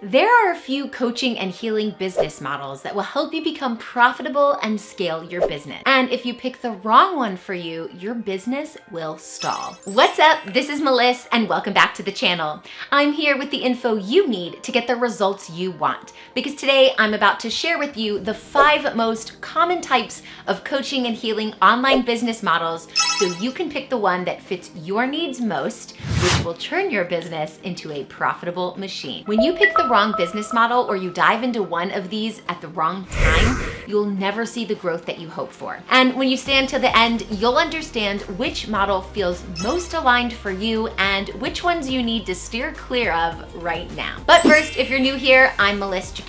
There are a few coaching and healing business models that will help you become profitable and scale your business. And if you pick the wrong one for you, your business will stall. What's up? This is Meliss and welcome back to the channel. I'm here with the info you need to get the results you want. Because today I'm about to share with you the 5 most common types of coaching and healing online business models so you can pick the one that fits your needs most, which will turn your business into a profitable machine. When you pick the wrong business model or you dive into one of these at the wrong time, you'll never see the growth that you hope for. And when you stay until the end, you'll understand which model feels most aligned for you and which ones you need to steer clear of right now. But first, if you're new here, I'm Meliss,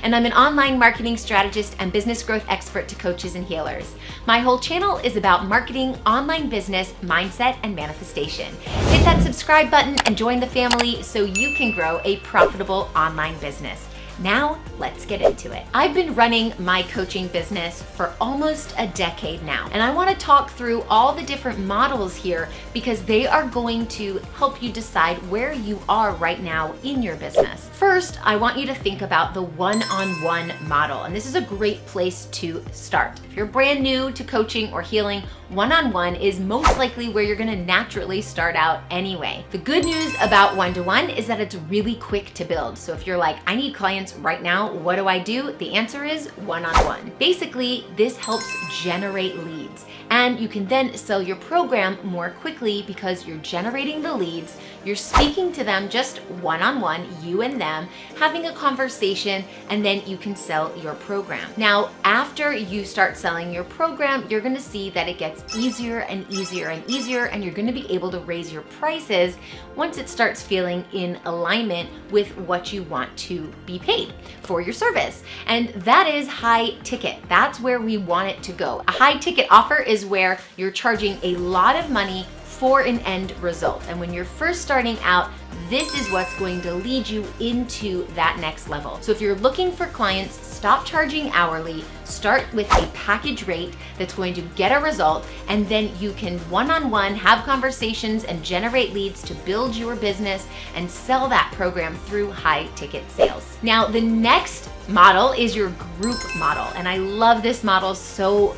and I'm an online marketing strategist and business growth expert to coaches and healers. My whole channel is about marketing, online business, mindset, and manifestation. Hit that subscribe button and join the family so you can grow a profitable online business. Now, let's get into it. I've been running my coaching business for almost a decade now, and I want to talk through all the different models here because they are going to help you decide where you are right now in your business. First, I want you to think about the one-on-one model, and this is a great place to start. If you're brand new to coaching or healing, one-on-one is most likely where you're gonna naturally start out anyway. The good news about one-to-one is that it's really quick to build. So if you're like, I need clients right now, what do I do? The answer is one-on-one. Basically, this helps generate leads, and you can then sell your program more quickly because you're generating the leads, you're speaking to them just one-on-one, you and them, having a conversation, and then you can sell your program. Now, after you start selling your program, you're gonna see that it gets easier and easier and easier, and you're gonna be able to raise your prices once it starts feeling in alignment with what you want to be paid for your service. And that is high ticket. That's where we want it to go. A high ticket offer is where you're charging a lot of money for an end result. And when you're first starting out, this is what's going to lead you into that next level. So if you're looking for clients, stop charging hourly, start with a package rate that's going to get a result, and then you can one-on-one have conversations and generate leads to build your business and sell that program through high ticket sales. Now, the next model is your group model. And I love this model so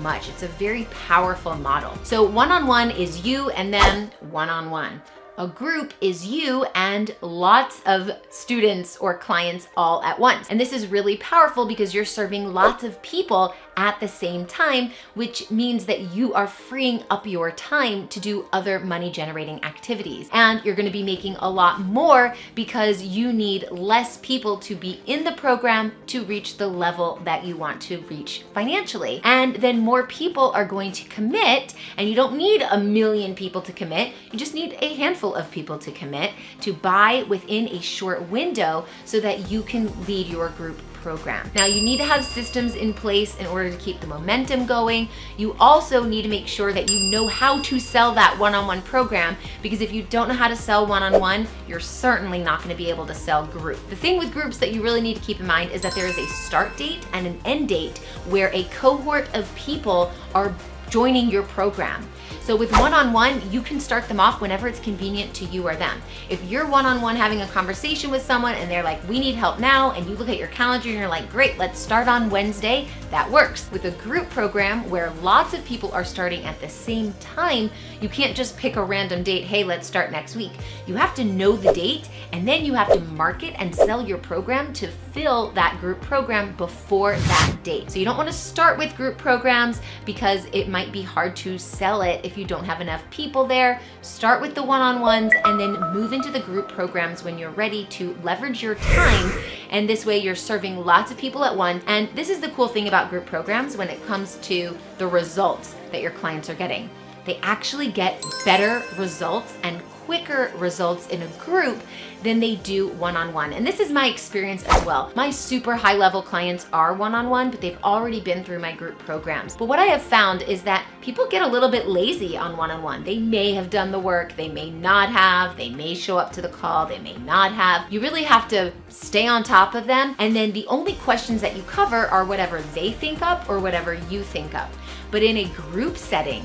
much. It's a very powerful model. So one-on-one is you and then one-on-one. A group is you and lots of students or clients all at once. And this is really powerful because you're serving lots of people at the same time, which means that you are freeing up your time to do other money generating activities. And you're gonna be making a lot more because you need less people to be in the program to reach the level that you want to reach financially. And then more people are going to commit, and you don't need 1 million people to commit, you just need a handful of people to commit to buy within a short window so that you can lead your group program. Now, you need to have systems in place in order to keep the momentum going. You also need to make sure that you know how to sell that one-on-one program, because if you don't know how to sell one-on-one, you're certainly not going to be able to sell group. The thing with groups that you really need to keep in mind is that there is a start date and an end date where a cohort of people are joining your program. So with one-on-one, you can start them off whenever it's convenient to you or them. If you're one-on-one having a conversation with someone and they're like, we need help now, and you look at your calendar and you're like, great, let's start on Wednesday, that works. With a group program where lots of people are starting at the same time, you can't just pick a random date, hey, let's start next week. You have to know the date, and then you have to market and sell your program to fill that group program before that date. So you don't want to start with group programs because it might be hard to sell it if you don't have enough people there. Start with the one-on-ones and then move into the group programs when you're ready to leverage your time. And this way you're serving lots of people at once. And this is the cool thing about group programs when it comes to the results that your clients are getting. They actually get better results and quicker results in a group than they do one-on-one. And this is my experience as well. My super high level clients are one-on-one, but they've already been through my group programs. But what I have found is that people get a little bit lazy on one-on-one. They may have done the work, they may not have, they may show up to the call, they may not have. You really have to stay on top of them. And then the only questions that you cover are whatever they think up or whatever you think up. But in a group setting,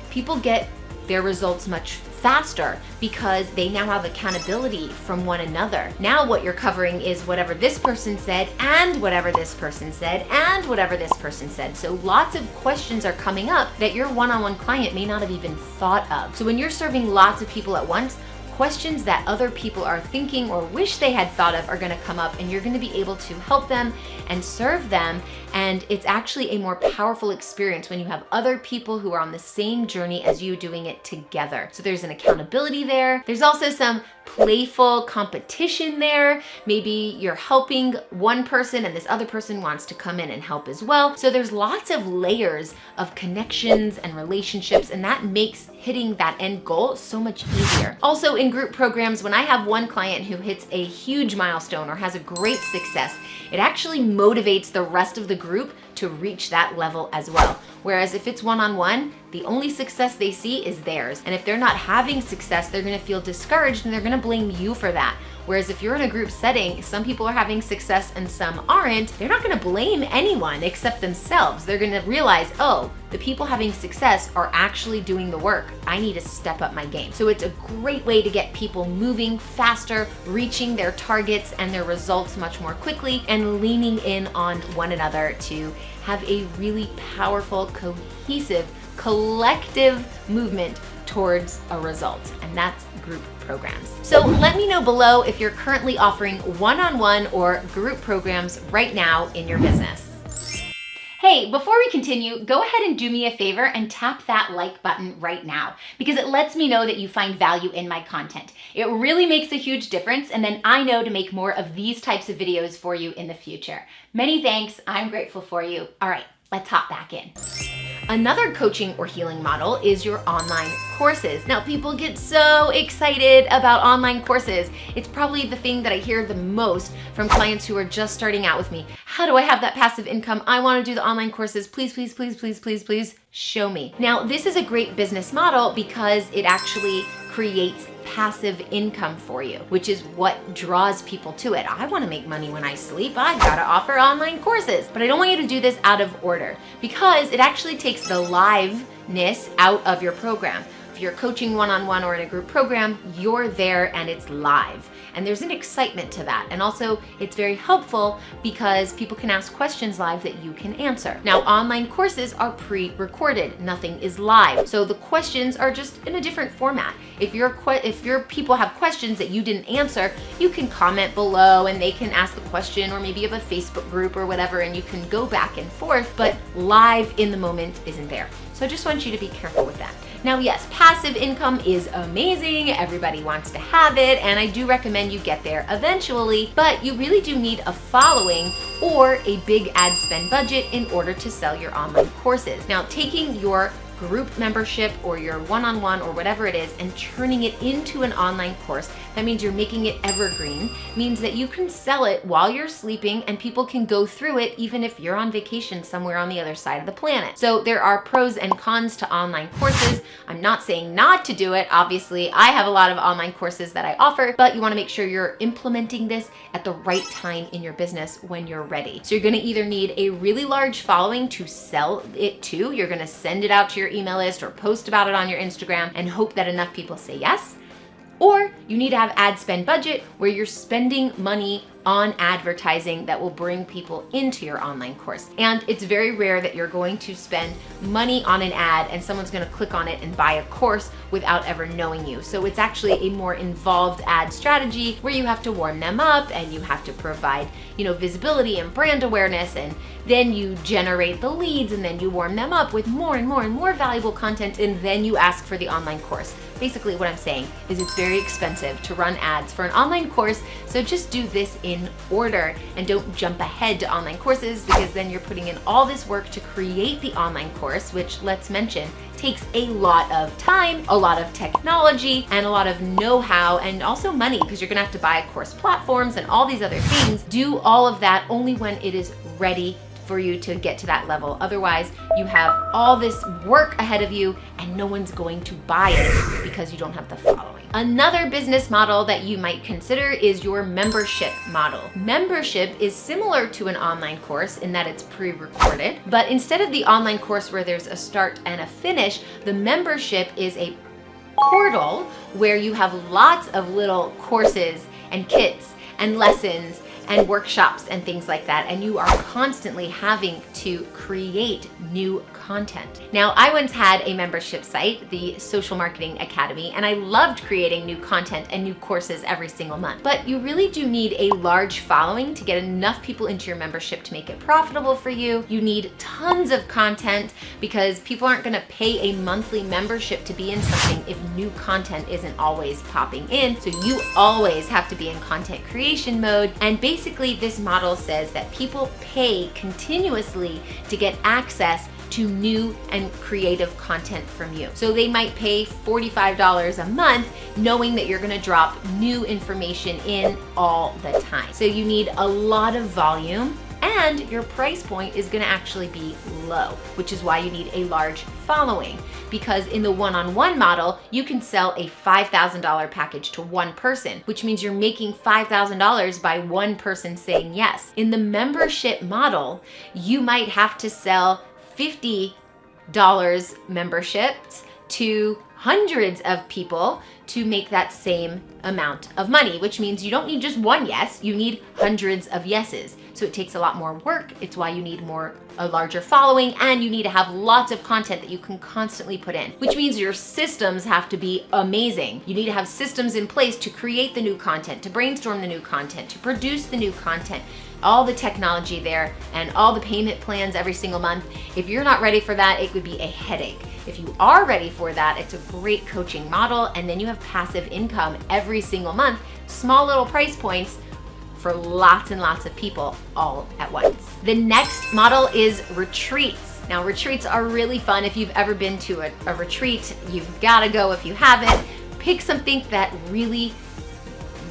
people get their results much faster because they now have accountability from one another. Now what you're covering is whatever this person said and whatever this person said and whatever this person said. So lots of questions are coming up that your one-on-one client may not have even thought of. So when you're serving lots of people at once, questions that other people are thinking or wish they had thought of are going to come up, and you're going to be able to help them and serve them. And it's actually a more powerful experience when you have other people who are on the same journey as you doing it together. So there's an accountability there. There's also some playful competition there. Maybe you're helping one person and this other person wants to come in and help as well. So there's lots of layers of connections and relationships, and that makes hitting that end goal so much easier. Also in group programs, when I have one client who hits a huge milestone or has a great success, it actually motivates the rest of the group to reach that level as well. Whereas if it's one-on-one, the only success they see is theirs. And if they're not having success, they're gonna feel discouraged and they're gonna blame you for that. Whereas if you're in a group setting, some people are having success and some aren't, they're not gonna blame anyone except themselves. They're gonna realize, oh, the people having success are actually doing the work. I need to step up my game. So it's a great way to get people moving faster, reaching their targets and their results much more quickly, and leaning in on one another to have a really powerful, cohesive, collective movement towards a result. And that's group programs. So let me know below if you're currently offering one-on-one or group programs right now in your business. Hey, before we continue, go ahead and do me a favor and tap that like button right now, because it lets me know that you find value in my content. It really makes a huge difference, and then I know to make more of these types of videos for you in the future. Many thanks, I'm grateful for you. All right, let's hop back in. Another coaching or healing model is your online courses. Now, people get so excited about online courses. It's probably the thing that I hear the most from clients who are just starting out with me. How do I have that passive income? I want to do the online courses. Please, please, please, please, please, please show me. Now, this is a great business model because it actually creates passive income for you, which is what draws people to it. I want to make money when I sleep. I've got to offer online courses, but I don't want you to do this out of order because it actually takes the liveness out of your program. If you're coaching one-on-one or in a group program, you're there and it's live. And there's an excitement to that. And also it's very helpful because people can ask questions live that you can answer. Now, online courses are pre-recorded. Nothing is live. So the questions are just in a different format. If your people have questions that you didn't answer, you can comment below and they can ask the question, or maybe you have a Facebook group or whatever, and you can go back and forth, but live in the moment isn't there. So I just want you to be careful with that. Now, yes, passive income is amazing. Everybody wants to have it, and I do recommend you get there eventually, but you really do need a following or a big ad spend budget in order to sell your online courses. Now, taking your group membership or your one-on-one or whatever it is and turning it into an online course, that means you're making it evergreen, means that you can sell it while you're sleeping and people can go through it even if you're on vacation somewhere on the other side of the planet. So there are pros and cons to online courses. I'm not saying not to do it. Obviously, I have a lot of online courses that I offer, but you want to make sure you're implementing this at the right time in your business when you're ready. So you're going to either need a really large following to sell it to. You're going to send it out to your email list or post about it on your Instagram and hope that enough people say yes. Or you need to have ad spend budget where you're spending money on advertising that will bring people into your online course. And it's very rare that you're going to spend money on an ad and someone's going to click on it and buy a course without ever knowing you. So it's actually a more involved ad strategy where you have to warm them up and you have to provide, visibility and brand awareness, and then you generate the leads and then you warm them up with more and more and more valuable content, and then you ask for the online course. Basically what I'm saying is it's very expensive to run ads for an online course, so just do this in order and don't jump ahead to online courses, because then you're putting in all this work to create the online course, which, let's mention, takes a lot of time, a lot of technology, and a lot of know-how, and also money, because you're gonna have to buy course platforms and all these other things. Do all of that only when it is ready for you to get to that level. Otherwise, you have all this work ahead of you and no one's going to buy it because you don't have the following. Another business model that you might consider is your membership model. Membership is similar to an online course in that it's pre-recorded, but instead of the online course where there's a start and a finish, the membership is a portal where you have lots of little courses and kits and lessons and workshops and things like that, and you are constantly having to create new content. Now, I once had a membership site, the Social Marketing Academy, and I loved creating new content and new courses every single month. But you really do need a large following to get enough people into your membership to make it profitable for you. You need tons of content because people aren't gonna pay a monthly membership to be in something if new content isn't always popping in. So you always have to be in content creation mode. And basically this model says that people pay continuously to get access to new and creative content from you. So they might pay $45 a month knowing that you're gonna drop new information in all the time. So you need a lot of volume, and your price point is gonna actually be low, which is why you need a large following. Because in the one-on-one model, you can sell a $5,000 package to one person, which means you're making $5,000 by one person saying yes. In the membership model, you might have to sell $50 memberships to hundreds of people to make that same amount of money, which means you don't need just one yes, you need hundreds of yeses. So it takes a lot more work. It's why you need a larger following, and you need to have lots of content that you can constantly put in, which means your systems have to be amazing. You need to have systems in place to create the new content, to brainstorm the new content, to produce the new content, all the technology there, and all the payment plans every single month. If you're not ready for that, it would be a headache. If you are ready for that, it's a great coaching model, and then you have passive income every single month, small little price points for lots and lots of people all at once. The next model is retreats. Now, retreats are really fun. If you've ever been to a retreat, you've gotta go. If you haven't, pick something that really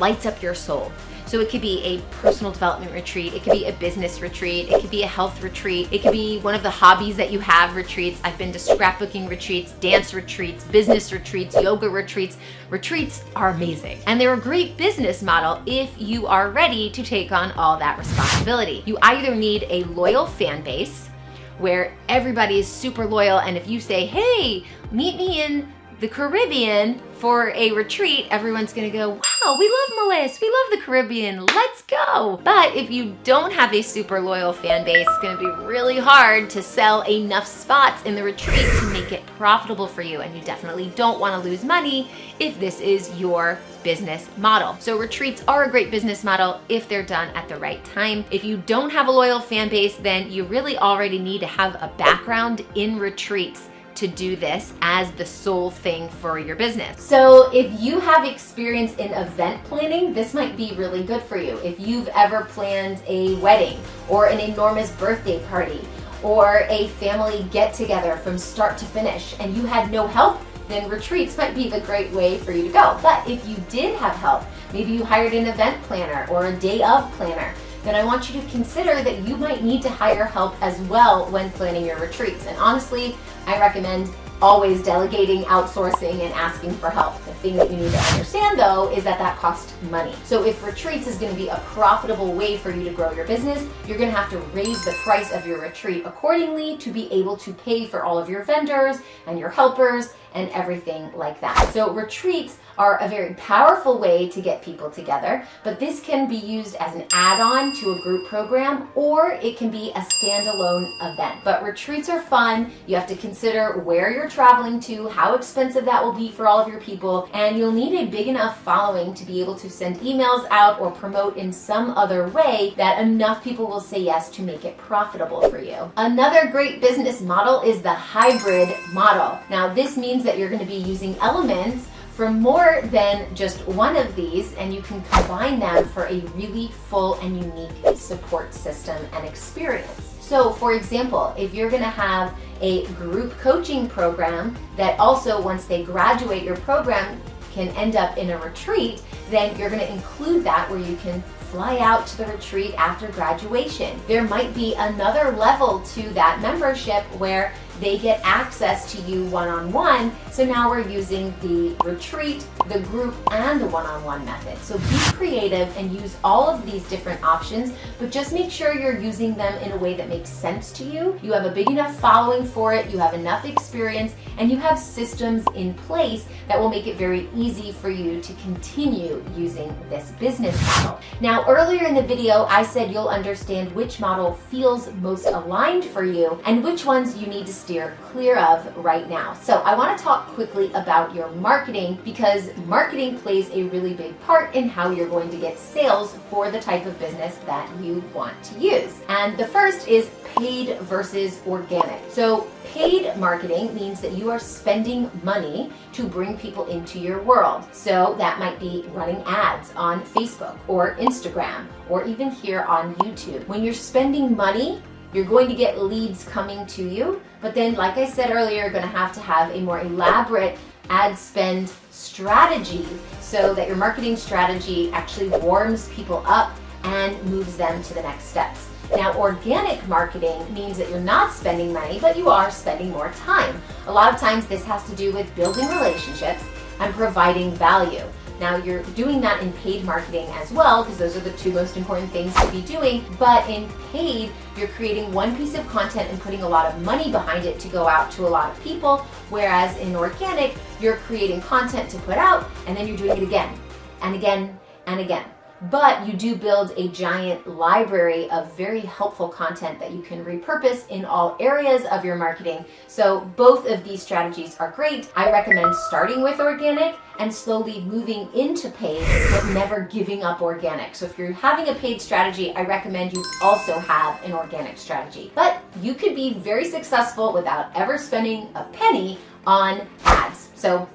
lights up your soul. So it could be a personal development retreat, it could be a business retreat, it could be a health retreat, it could be one of the hobbies that you have retreats. I've been to scrapbooking retreats, dance retreats, business retreats, yoga retreats. Retreats are amazing. And they're a great business model if you are ready to take on all that responsibility. You either need a loyal fan base where everybody is super loyal, and if you say, hey, meet me in the Caribbean for a retreat, everyone's gonna go, wow, we love Meliss, we love the Caribbean, let's go. But if you don't have a super loyal fan base, it's gonna be really hard to sell enough spots in the retreat to make it profitable for you. And you definitely don't wanna lose money if this is your business model. So retreats are a great business model if they're done at the right time. If you don't have a loyal fan base, then you really already need to have a background in retreats to do this as the sole thing for your business. So if you have experience in event planning, this might be really good for you. If you've ever planned a wedding or an enormous birthday party or a family get-together from start to finish and you had no help, then retreats might be the great way for you to go. But if you did have help, maybe you hired an event planner or a day of planner, then I want you to consider that you might need to hire help as well when planning your retreats. And honestly, I recommend always delegating, outsourcing, and asking for help. The thing that you need to understand though is that that costs money. So if retreats is gonna be a profitable way for you to grow your business, you're gonna have to raise the price of your retreat accordingly to be able to pay for all of your vendors and your helpers and everything like that. So retreats are a very powerful way to get people together, but this can be used as an add-on to a group program, or it can be a standalone event. But retreats are fun. You have to consider where you're traveling to, how expensive that will be for all of your people, and you'll need a big enough following to be able to send emails out or promote in some other way that enough people will say yes to make it profitable for you. Another great business model is the hybrid model. Now, this means that you're going to be using elements from more than just one of these, and you can combine them for a really full and unique support system and experience. So for example, if you're going to have a group coaching program that also, once they graduate your program, can end up in a retreat, then you're going to include that where you can fly out to the retreat after graduation. There might be another level to that membership where they get access to you one-on-one. So now we're using the retreat, the group, and the one-on-one method. So be creative and use all of these different options, but just make sure you're using them in a way that makes sense to you. You have a big enough following for it, you have enough experience, and you have systems in place that will make it very easy for you to continue using this business model. Now, earlier in the video, I said you'll understand which model feels most aligned for you and which ones you need to steer clear of right now. So I want to talk quickly about your marketing, because marketing plays a really big part in how you're going to get sales for the type of business that you want to use. And the first is paid versus organic. So paid marketing means that you are spending money to bring people into your world. So that might be running ads on Facebook or Instagram or even here on YouTube. When you're spending money, you're going to get leads coming to you, but then, like I said earlier, you're going to have a more elaborate ad spend strategy so that your marketing strategy actually warms people up and moves them to the next steps. Now, organic marketing means that you're not spending money, but you are spending more time. A lot of times this has to do with building relationships and providing value. Now, you're doing that in paid marketing as well, because those are the two most important things to be doing. But in paid, you're creating one piece of content and putting a lot of money behind it to go out to a lot of people. Whereas in organic, you're creating content to put out, and then you're doing it again and again and again. But you do build a giant library of very helpful content that you can repurpose in all areas of your marketing. So both of these strategies are great. I recommend starting with organic and slowly moving into paid, but never giving up organic. So if you're having a paid strategy, I recommend you also have an organic strategy. But you could be very successful without ever spending a penny on ads. So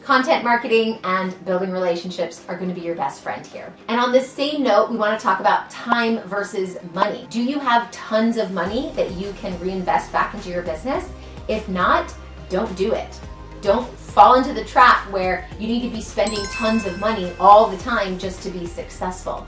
content marketing and building relationships are going to be your best friend here. And on this same note, we want to talk about time versus money. Do you have tons of money that you can reinvest back into your business? If not, don't do it. Don't fall into the trap where you need to be spending tons of money all the time just to be successful.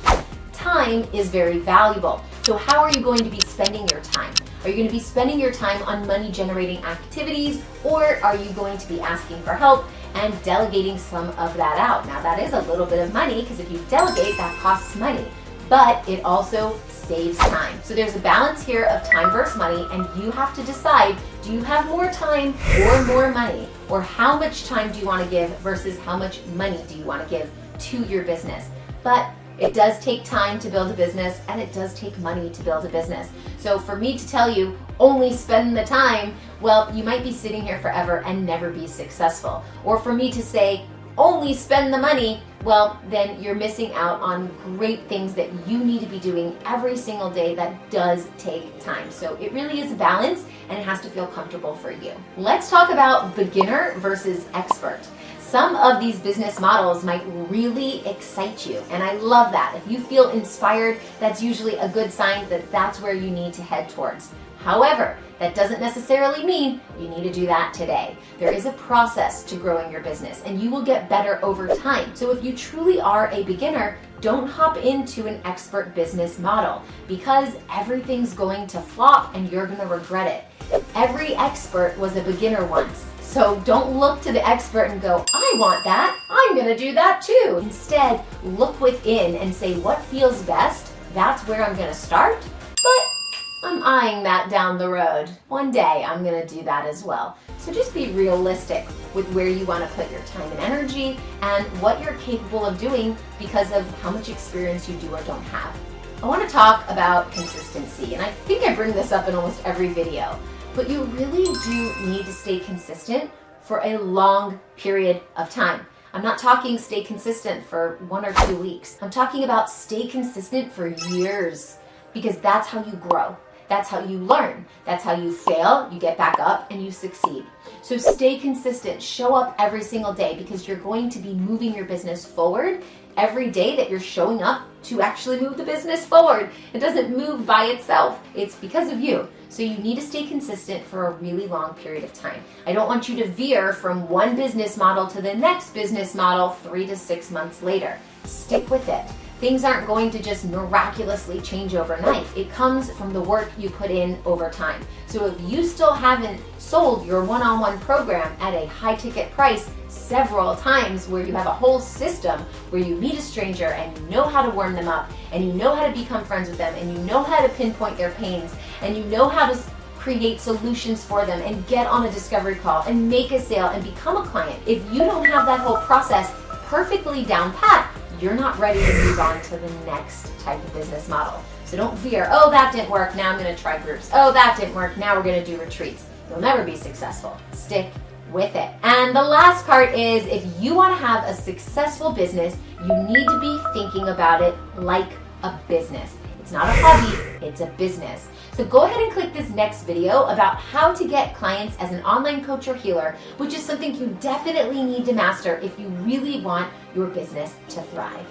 Time is very valuable. So how are you going to be spending your time? Are you going to be spending your time on money generating activities, or are you going to be asking for help and delegating some of that out? Now, that is a little bit of money, because if you delegate, that costs money, but it also saves time. So there's a balance here of time versus money, and you have to decide, do you have more time or more money? Or how much time do you want to give versus how much money do you want to give to your business? But it does take time to build a business, and it does take money to build a business. So for me to tell you, only spend the time, well, you might be sitting here forever and never be successful. Or for me to say, only spend the money, well, then you're missing out on great things that you need to be doing every single day that does take time. So it really is a balance, and it has to feel comfortable for you. Let's talk about beginner versus expert. Some of these business models might really excite you, and I love that. If you feel inspired, that's usually a good sign that that's where you need to head towards. However, that doesn't necessarily mean you need to do that today. There is a process to growing your business, and you will get better over time. So if you truly are a beginner, don't hop into an expert business model, because everything's going to flop and you're going to regret it. Every expert was a beginner once. So don't look to the expert and go, I want that, I'm going to do that too. Instead, look within and say, what feels best? That's where I'm going to start, but I'm eyeing that down the road. One day I'm going to do that as well. So just be realistic with where you want to put your time and energy and what you're capable of doing because of how much experience you do or don't have. I want to talk about consistency, and I think I bring this up in almost every video. But you really do need to stay consistent for a long period of time. I'm not talking stay consistent for 1 or 2 weeks. I'm talking about stay consistent for years, because that's how you grow. That's how you learn. That's how you fail, you get back up, and you succeed. So stay consistent. Show up every single day, because you're going to be moving your business forward every day that you're showing up to actually move the business forward. It doesn't move by itself. It's because of you. So you need to stay consistent for a really long period of time. I don't want you to veer from one business model to the next business model 3 to 6 months later. Stick with it. things aren't going to just miraculously change overnight. It comes from the work you put in over time. So if you still haven't sold your one-on-one program at a high ticket price several times, where you have a whole system where you meet a stranger and you know how to warm them up, and you know how to become friends with them, and you know how to pinpoint their pains, and you know how to create solutions for them and get on a discovery call and make a sale and become a client. If you don't have that whole process perfectly down pat, you're not ready to move on to the next type of business model. So don't fear, oh, that didn't work, now I'm gonna try groups. Oh, that didn't work, now we're gonna do retreats. You'll never be successful. Stick with it. And the last part is, if you wanna have a successful business, you need to be thinking about it like a business. It's not a hobby, it's a business. So go ahead and click this next video about how to get clients as an online coach or healer, which is something you definitely need to master if you really want your business to thrive.